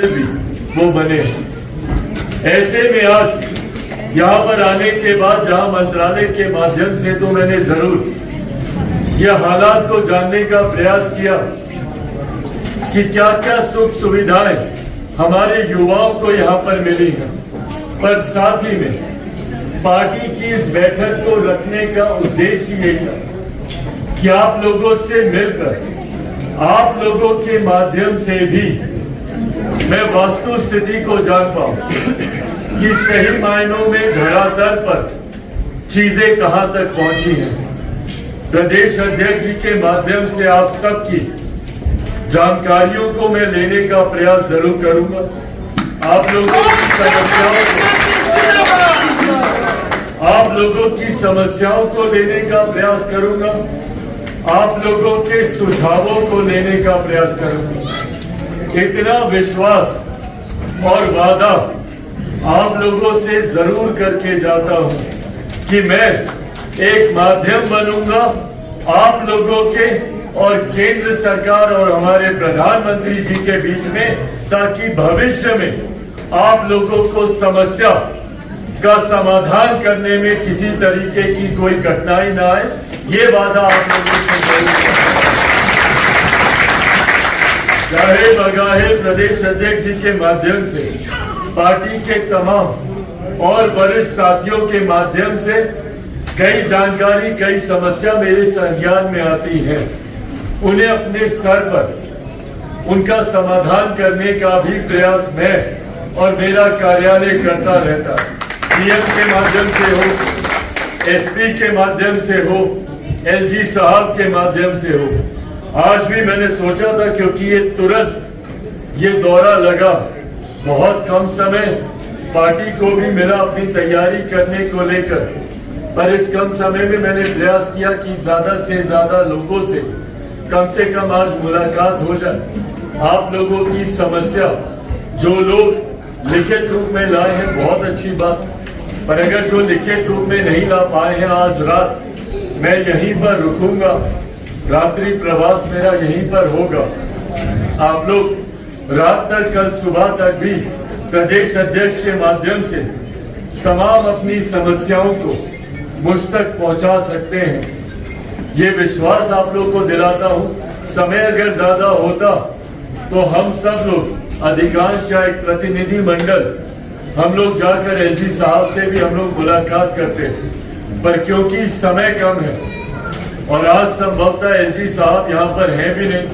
भी वो बने। ऐसे में आज यहाँ पर आने के बाद जहाँ मंत्रालय के माध्यम से तो मैंने जरूर यह हालात को जानने का प्रयास किया कि क्या क्या सुख सुविधाएं हमारे युवाओं को यहाँ पर मिली हैं, पर साथ ही में पार्टी की इस बैठक को रखने का उद्देश्य ये था कि आप लोगों से मिलकर आप लोगों के माध्यम से भी मैं वास्तु स्थिति को जान पाऊं कि सही मायनों में धरातल पर चीजें कहां तक पहुंची हैं। प्रदेश अध्यक्ष जी के माध्यम से आप सबकी जानकारियों को मैं लेने का प्रयास जरूर करूंगा। आप लोगों की समस्याओं को लेने का प्रयास करूंगा, आप लोगों के सुझावों को लेने का प्रयास करूंगा। इतना विश्वास और वादा आप लोगों से जरूर करके जाता हूं कि मैं एक माध्यम बनूंगा आप लोगों के और केंद्र सरकार और हमारे प्रधानमंत्री जी के बीच में, ताकि भविष्य में आप लोगों को समस्या का समाधान करने में किसी तरीके की कोई कठिनाई ना आए। ये वादा आप लोगों से चाहे बगाहे प्रदेश अध्यक्ष जी के माध्यम से, पार्टी के तमाम और वरिष्ठ साथियों के माध्यम से कई जानकारी, कई समस्या मेरे संज्ञान में आती है। उन्हें अपने स्तर पर उनका समाधान करने का भी प्रयास मैं और मेरा कार्यालय करता रहता है। पीएम के माध्यम से हो, एसपी के माध्यम से हो, एलजी साहब के माध्यम से हो। आज भी मैंने सोचा था, क्योंकि ये तुरंत ये दौरा लगा, बहुत कम समय पार्टी को भी मिला अपनी तैयारी करने को लेकर, पर इस कम समय में मैंने प्रयास किया कि ज्यादा से ज्यादा लोगों से कम आज मुलाकात हो जाए। आप लोगों की समस्या जो लोग लिखित रूप में लाए हैं बहुत अच्छी बात, पर अगर जो लिखित रूप में नहीं ला पाए हैं, आज रात मैं यहीं पर रुकूंगा, रात्रि प्रवास मेरा यहीं पर होगा। आप लोग रात तक, कल सुबह तक भी प्रदेश अध्यक्ष के माध्यम से तमाम अपनी समस्याओं को मुझ तक पहुंचा सकते हैं। ये विश्वास आप लोग को दिलाता हूं। समय अगर ज्यादा होता तो हम सब लोग अधिकांश या एक प्रतिनिधि मंडल हम लोग जाकर एलजी साहब से भी हम लोग मुलाकात करते, पर क्योंकि समय कम है और आज संभवतः एलजी साहब यहाँ पर हैं भी नहीं,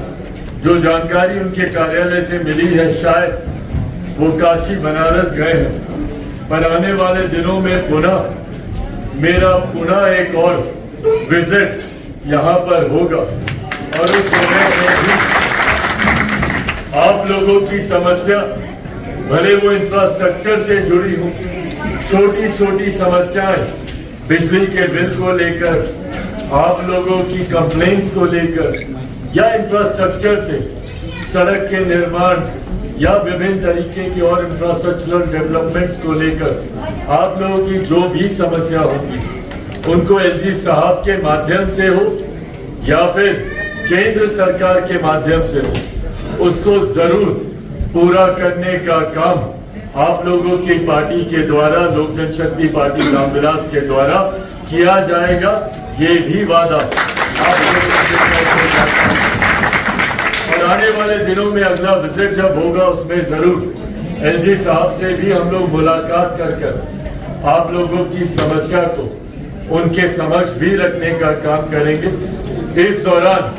जो जानकारी उनके कार्यालय से मिली है शायद वो काशी बनारस गए हैं, पर आने वाले दिनों में मेरा पुनः एक और विजिट यहाँ पर होगा और उस समय में भी आप लोगों की समस्या, भले वो इंफ्रास्ट्रक्चर से जुड़ी हो, छोटी छोटी समस्याएं, बिजली के बिल को लेकर, आप लोगों की कंप्लेंट्स को लेकर, या इंफ्रास्ट्रक्चर से सड़क के निर्माण या विभिन्न तरीके की और इंफ्रास्ट्रक्चरल डेवलपमेंट्स को लेकर आप लोगों की जो भी समस्या होगी, उनको एलजी साहब के माध्यम से हो या फिर केंद्र सरकार के माध्यम से हो, उसको जरूर पूरा करने का काम आप लोगों की पार्टी के द्वारा, लोक जनशक्ति पार्टी रामविलास के द्वारा किया जाएगा। ये भी वादा आप लोगों से, और आने वाले दिनों में अगला विजिट जब होगा उसमें जरूर एलजी साहब से भी हम लोग मुलाकात कर आप लोगों की समस्या को उनके समक्ष भी रखने का काम करेंगे। इस दौरान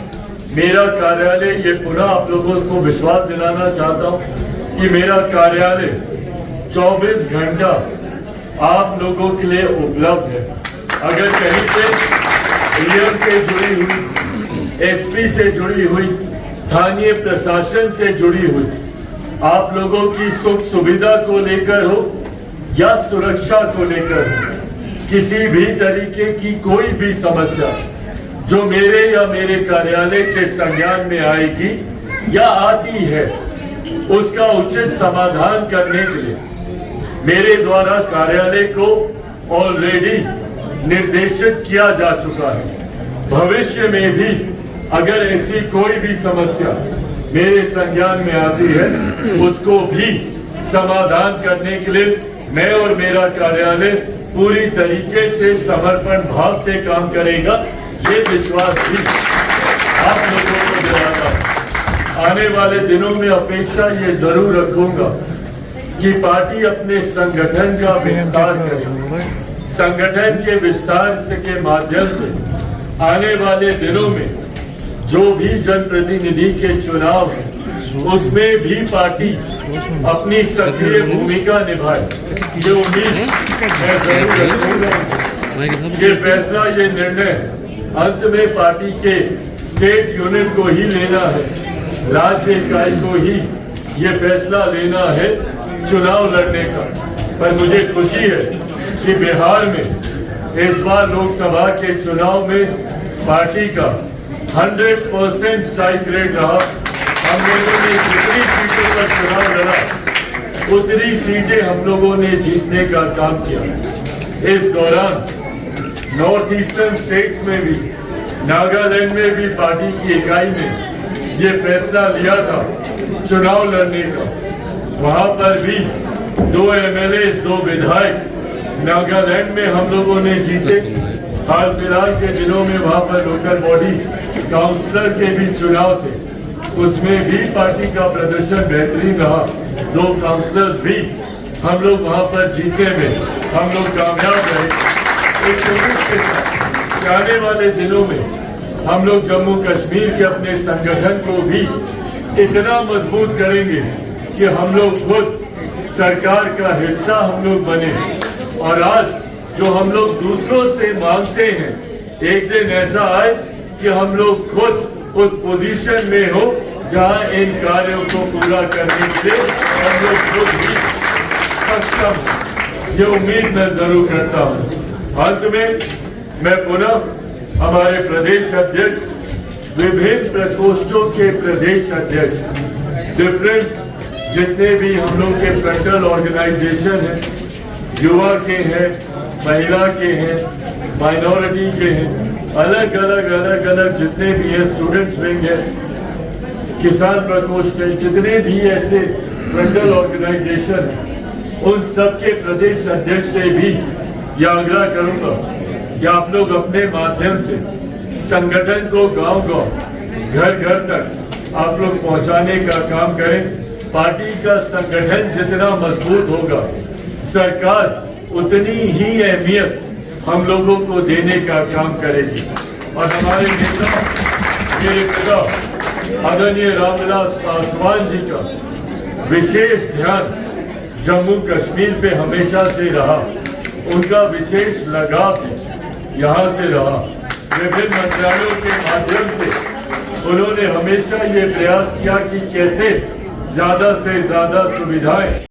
मेरा कार्यालय, ये पुनः आप लोगों को विश्वास दिलाना चाहता हूं कि मेरा कार्यालय 24 घंटा आप लोगों के लिए उपलब्ध है। अगर कहीं से पीएम से जुड़ी हुई, एसपी से जुड़ी हुई, स्थानीय प्रशासन से जुड़ी हुई आप लोगों की सुख सुविधा को लेकर हो या सुरक्षा को लेकर हो, किसी भी तरीके की कोई भी समस्या जो मेरे या मेरे कार्यालय के संज्ञान में आएगी या आती है, उसका उचित समाधान करने के लिए मेरे द्वारा कार्यालय को ऑलरेडी निर्देशित किया जा चुका है। भविष्य में भी अगर ऐसी कोई भी समस्या मेरे संज्ञान में आती है उसको भी समाधान करने के लिए मैं और मेरा कार्यालय पूरी तरीके से समर्पण भाव से काम करेगा। ये विश्वास भी आप लोगों को दिलाता हूं। आने वाले दिनों में अपेक्षा ये जरूर रखूंगा कि पार्टी अपने संगठन का विस्तार करे। संगठन के विस्तार के माध्यम से आने वाले दिनों में जो भी जनप्रतिनिधि के चुनाव है उसमें भी पार्टी अपनी सक्रिय भूमिका निभाए। ये उम्मीद मैं जरूर रखूंगा। ये फैसला, ये निर्णय अंत में पार्टी के स्टेट यूनिट को ही लेना है, राज्य इकाई को ही ये फैसला लेना है चुनाव लड़ने का। पर मुझे खुशी है कि बिहार में इस बार लोकसभा के चुनाव में पार्टी का 100% स्ट्राइक रेट रहा। हम लोगों ने जितनी सीटों पर चुनाव लड़ा उतनी सीटें हम लोगों ने जीतने का काम किया। इस दौरान नॉर्थ ईस्टर्न स्टेट्स में भी, नागालैंड में भी पार्टी की इकाई ने ये फैसला लिया था चुनाव लड़ने का। वहां पर भी 2 MLA 2 विधायक नागालैंड में हम लोगों ने जीते। हाल फिलहाल के दिनों में वहां पर लोकल बॉडी काउंसलर के भी चुनाव थे, उसमें भी पार्टी का प्रदर्शन बेहतरीन रहा। 2 काउंसलर्स भी हम लोग वहां पर जीतने में हम लोग कामयाब रहे। एक उम्मीद के साथ आने वाले दिनों में हम लोग जम्मू कश्मीर के अपने संगठन को भी इतना मजबूत करेंगे कि हम लोग खुद सरकार का हिस्सा हम लोग बने। और आज जो हम लोग दूसरों से मांगते हैं, एक दिन ऐसा आए कि हम लोग खुद उस पोजीशन में हो जहां इन कार्यों को पूरा करने के लिए हम लोग खुद भी सक्षम हो। ये उम्मीद मैं जरूर करता हूं। अंत में मैं पुनः हमारे प्रदेश अध्यक्ष, विभिन्न प्रकोष्ठों के प्रदेश अध्यक्ष, डिफरेंट जितने भी हम लोग के फ्रंटल ऑर्गेनाइजेशन हैं, युवा के हैं, महिला के हैं, माइनॉरिटी के हैं, अलग अलग जितने भी है, स्टूडेंट्स विंग है, किसान प्रकोष्ठ है, जितने भी ऐसे फ्रंटल ऑर्गेनाइजेशन, उन सबके प्रदेश अध्यक्ष से भी यह आग्रह करूंगा कि आप लोग अपने माध्यम से संगठन को गांव-गांव, घर-घर तक आप लोग पहुंचाने का काम करें। पार्टी का संगठन जितना मजबूत होगा, सरकार उतनी ही अहमियत हम लोगों को देने का काम करेगी। और हमारे नेता, मेरे पिता आदरणीय रामविलास पासवान जी का विशेष ध्यान जम्मू कश्मीर पे हमेशा से रहा। उनका विशेष लगाव यहाँ से रहा। विभिन्न मंत्रालयों के माध्यम से उन्होंने हमेशा ये प्रयास किया कि कैसे ज्यादा से ज्यादा सुविधाएं